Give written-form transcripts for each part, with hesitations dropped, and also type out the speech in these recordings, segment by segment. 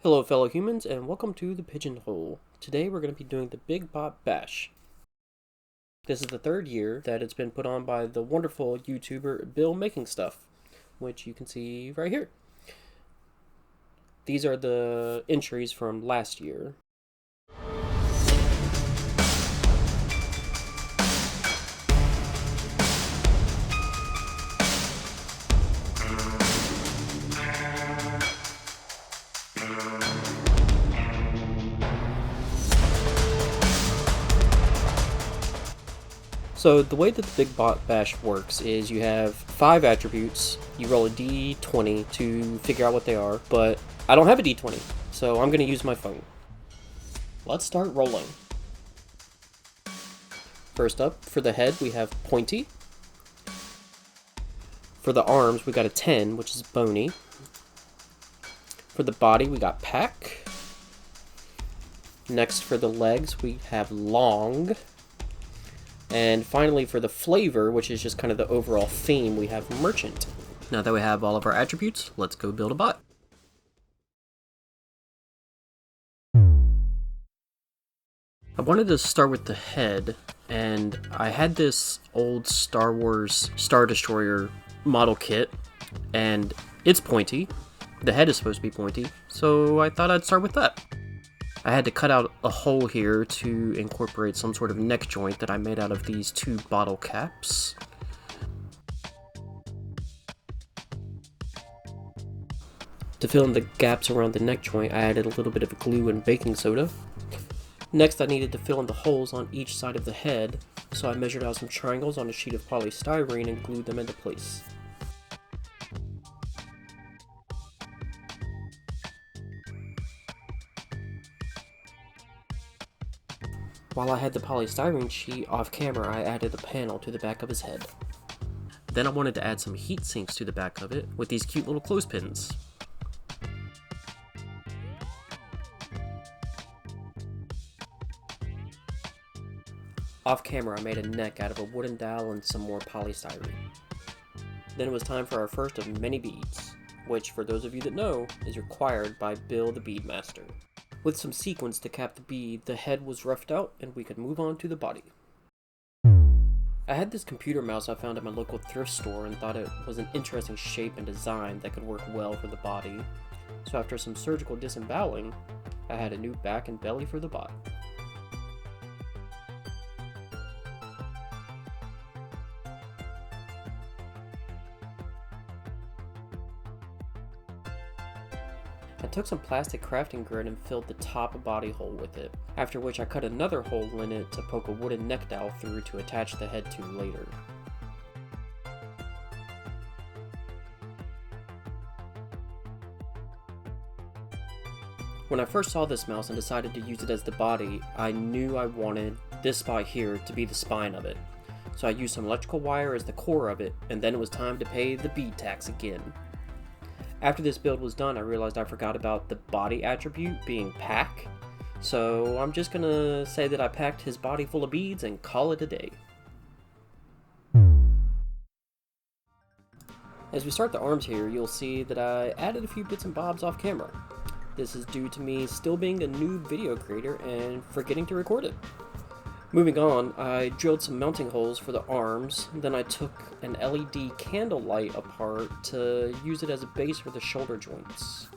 Hello fellow humans and welcome to the Pigeonhole. Today we're going to be doing the Big Bot Bash. This is the third year that it's been put on by the wonderful YouTuber Bill Making Stuff, which you can see right here. These are the entries from last year. So the way that the Big Bot Bash works is you have 5 attributes, you roll a d20 to figure out what they are, but I don't have a d20, so I'm going to use my phone. Let's start rolling. First up, for the head we have Pointy. For the arms we got a 10, which is Bony. For the body we got Pack. Next for the legs we have Long. And finally, for the flavor, which is just kind of the overall theme, we have Merchant. Now that we have all of our attributes, let's go build a bot. I wanted to start with the head, and I had this old Star Wars Star Destroyer model kit, and it's pointy. The head is supposed to be pointy, so I thought I'd start with that. I had to cut out a hole here to incorporate some sort of neck joint that I made out of these 2 bottle caps. To fill in the gaps around the neck joint, I added a little bit of glue and baking soda. Next, I needed to fill in the holes on each side of the head, so I measured out some triangles on a sheet of polystyrene and glued them into place. While I had the polystyrene sheet off camera, I added a panel to the back of his head. Then I wanted to add some heat sinks to the back of it with these cute little clothespins. Off camera, I made a neck out of a wooden dowel and some more polystyrene. Then it was time for our first of many beads, which, for those of you that know, is required by Bill the Bead Master. With some sequins to cap the bead, the head was roughed out and we could move on to the body. I had this computer mouse I found at my local thrift store and thought it was an interesting shape and design that could work well for the body. So after some surgical disemboweling, I had a new back and belly for the bot. I took some plastic crafting grid and filled the top body hole with it, after which I cut another hole in it to poke a wooden neck dowel through to attach the head to later. When I first saw this mouse and decided to use it as the body, I knew I wanted this spot here to be the spine of it. So I used some electrical wire as the core of it, and then it was time to pay the bead tax again. After this build was done, I realized I forgot about the body attribute being pack, so I'm just gonna say that I packed his body full of beads and call it a day. As we start the arms here, you'll see that I added a few bits and bobs off camera. This is due to me still being a noob video creator and forgetting to record it. Moving on, I drilled some mounting holes for the arms, then I took an LED candle light apart to use it as a base for the shoulder joints.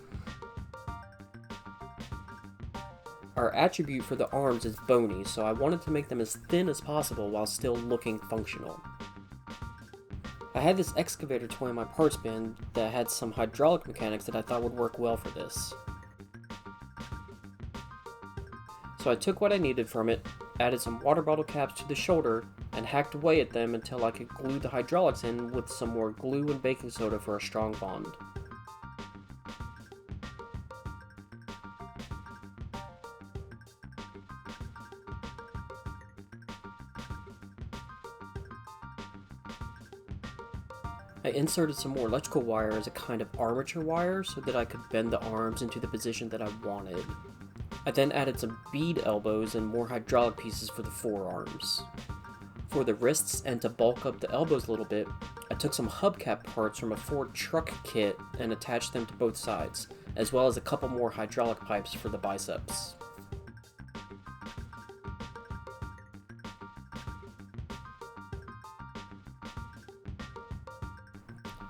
Our attribute for the arms is bony, so I wanted to make them as thin as possible while still looking functional. I had this excavator toy in my parts bin that had some hydraulic mechanics that I thought would work well for this. So I took what I needed from it, added some water bottle caps to the shoulder, and hacked away at them until I could glue the hydraulics in with some more glue and baking soda for a strong bond. I inserted some more electrical wire as a kind of armature wire so that I could bend the arms into the position that I wanted. I then added some bead elbows and more hydraulic pieces for the forearms. For the wrists and to bulk up the elbows a little bit, I took some hubcap parts from a Ford truck kit and attached them to both sides. as well as a couple more hydraulic pipes for the biceps.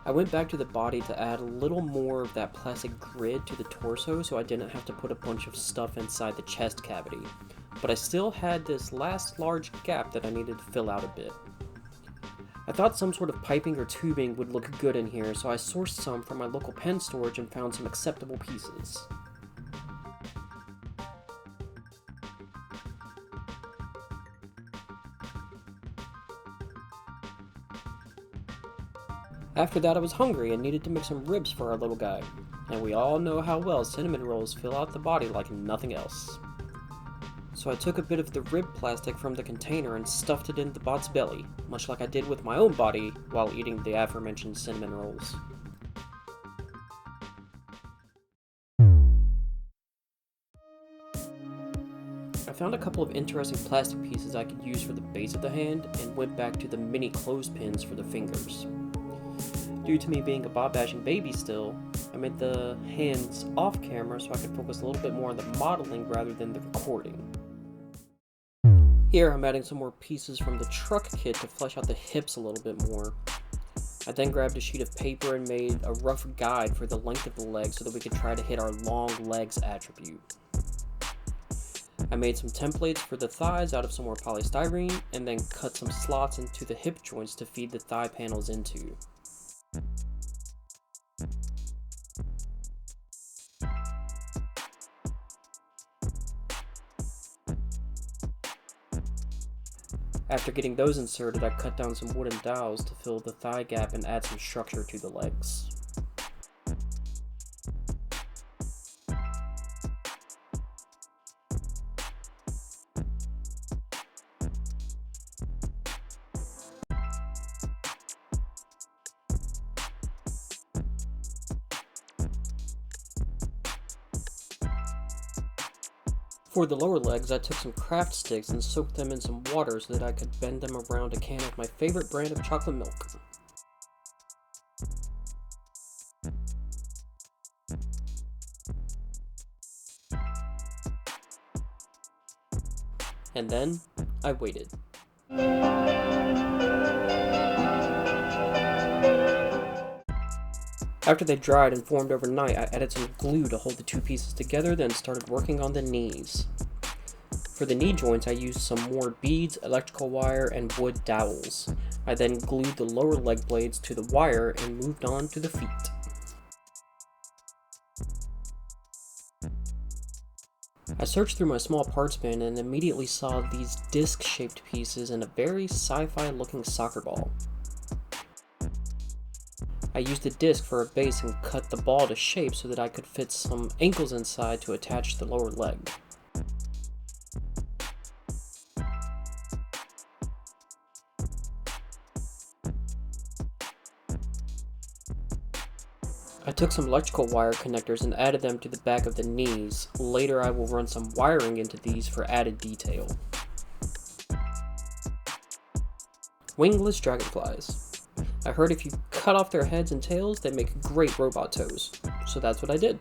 I went back to the body to add a little more of that plastic grid to the torso so I didn't have to put a bunch of stuff inside the chest cavity, but I still had this last large gap that I needed to fill out a bit. I thought some sort of piping or tubing would look good in here, so I sourced some from my local pen storage and found some acceptable pieces. After that I was hungry and needed to make some ribs for our little guy, and we all know how well cinnamon rolls fill out the body like nothing else. So I took a bit of the rib plastic from the container and stuffed it in the bot's belly, much like I did with my own body while eating the aforementioned cinnamon rolls. I found a couple of interesting plastic pieces I could use for the base of the hand and went back to the mini clothespins for the fingers. Due to me being a bob-bashing baby still, I made the hands off camera so I could focus a little bit more on the modeling rather than the recording. Here I'm adding some more pieces from the truck kit to flesh out the hips a little bit more. I then grabbed a sheet of paper and made a rough guide for the length of the legs so that we could try to hit our long legs attribute. I made some templates for the thighs out of some more polystyrene and then cut some slots into the hip joints to feed the thigh panels into. After getting those inserted, I cut down some wooden dowels to fill the thigh gap and add some structure to the legs. For the lower legs, I took some craft sticks and soaked them in some water so that I could bend them around a can of my favorite brand of chocolate milk. And then, I waited. After they dried and formed overnight, I added some glue to hold the two pieces together, then started working on the knees. For the knee joints, I used some more beads, electrical wire, and wood dowels. I then glued the lower leg blades to the wire and moved on to the feet. I searched through my small parts bin and immediately saw these disc-shaped pieces and a very sci-fi looking soccer ball. I used a disc for a base and cut the ball to shape so that I could fit some ankles inside to attach the lower leg. I took some electrical wire connectors and added them to the back of the knees. Later I will run some wiring into these for added detail. Wingless dragonflies. I heard if you cut off their heads and tails, they make great robot toes. So that's what I did.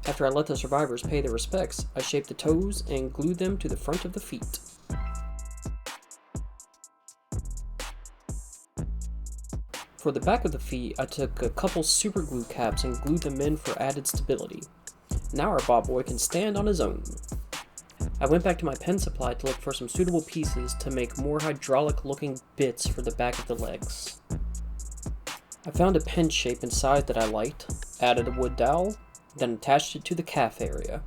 After I let the survivors pay their respects, I shaped the toes and glued them to the front of the feet. For the back of the feet, I took a couple super glue caps and glued them in for added stability. Now our Bob Boy can stand on his own. I went back to my pen supply to look for some suitable pieces to make more hydraulic looking bits for the back of the legs. I found a pen shape and size that I liked, added a wood dowel, then attached it to the calf area.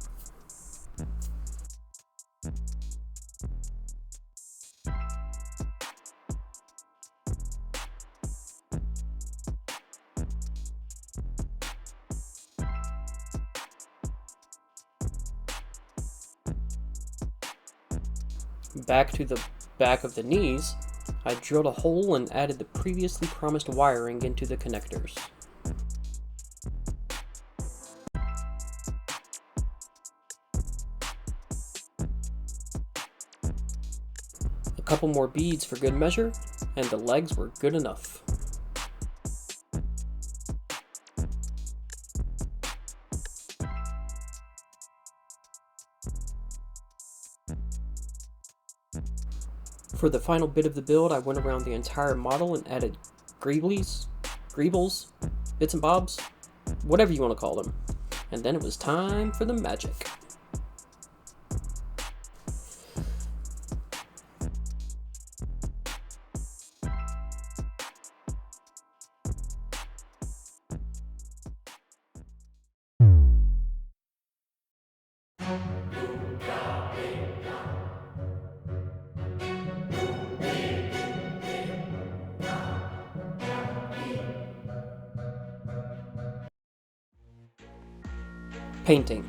Back to the back of the knees, I drilled a hole and added the previously promised wiring into the connectors. couple more beads for good measure, and the legs were good enough. For the final bit of the build, I went around the entire model and added greebles, bits and bobs, whatever you want to call them. And then it was time for the magic. Painting.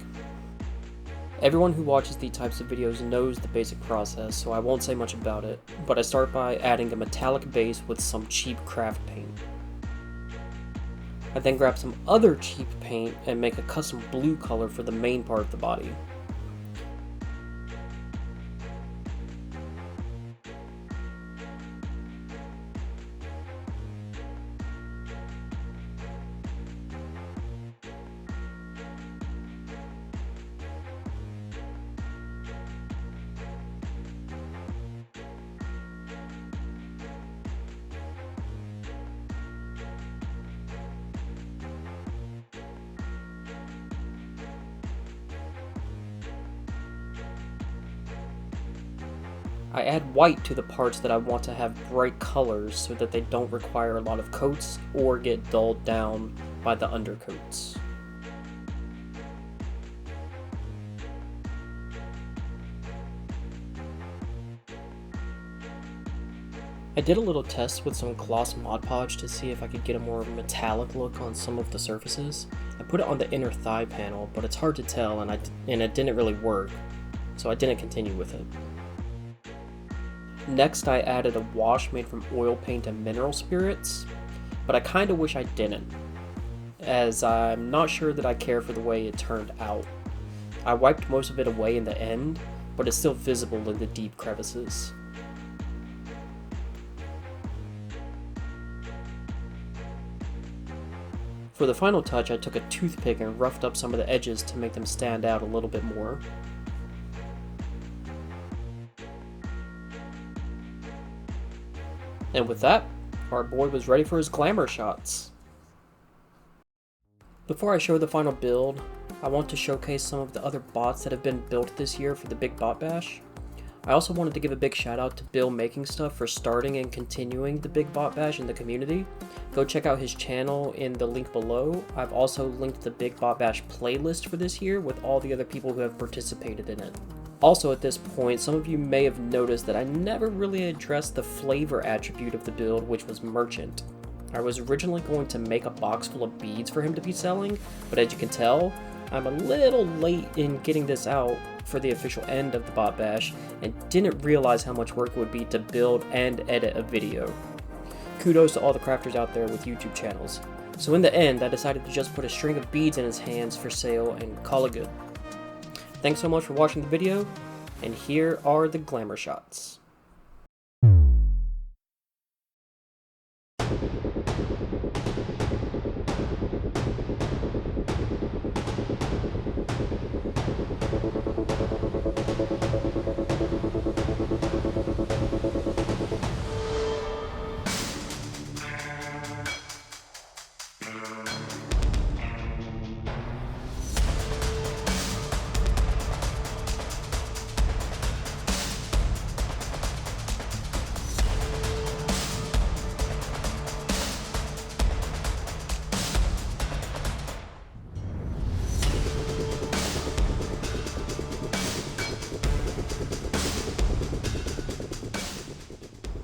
Everyone who watches these types of videos knows the basic process, so I won't say much about it, but I start by adding a metallic base with some cheap craft paint. I then grab some other cheap paint and make a custom blue color for the main part of the body. I add white to the parts that I want to have bright colors so that they don't require a lot of coats or get dulled down by the undercoats. I did a little test with some gloss Mod Podge to see if I could get a more metallic look on some of the surfaces. I put it on the inner thigh panel, but it's hard to tell and it didn't really work, so I didn't continue with it. Next, I added a wash made from oil paint and mineral spirits, but I kinda wish I didn't, as I'm not sure that I care for the way it turned out. I wiped most of it away in the end, but it's still visible in the deep crevices. For the final touch, I took a toothpick and roughed up some of the edges to make them stand out a little bit more. And with that, our boy was ready for his glamour shots. Before I show the final build, I want to showcase some of the other bots that have been built this year for the Big Bot Bash. I also wanted to give a big shout out to Bill Making Stuff for starting and continuing the Big Bot Bash in the community. Go check out his channel in the link below. I've also linked the Big Bot Bash playlist for this year with all the other people who have participated in it. Also at this point, some of you may have noticed that I never really addressed the flavor attribute of the build, which was merchant. I was originally going to make a box full of beads for him to be selling, but as you can tell, I'm a little late in getting this out for the official end of the Bot Bash, and didn't realize how much work it would be to build and edit a video. Kudos to all the crafters out there with YouTube channels. So in the end, I decided to just put a string of beads in his hands for sale and call it good. Thanks so much for watching the video, and here are the glamour shots.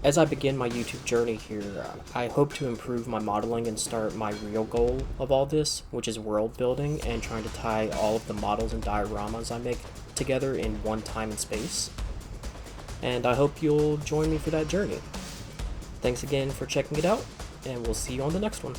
As I begin my YouTube journey here, I hope to improve my modeling and start my real goal of all this, which is world building and trying to tie all of the models and dioramas I make together in one time and space. And I hope you'll join me for that journey. Thanks again for checking it out, and we'll see you on the next one.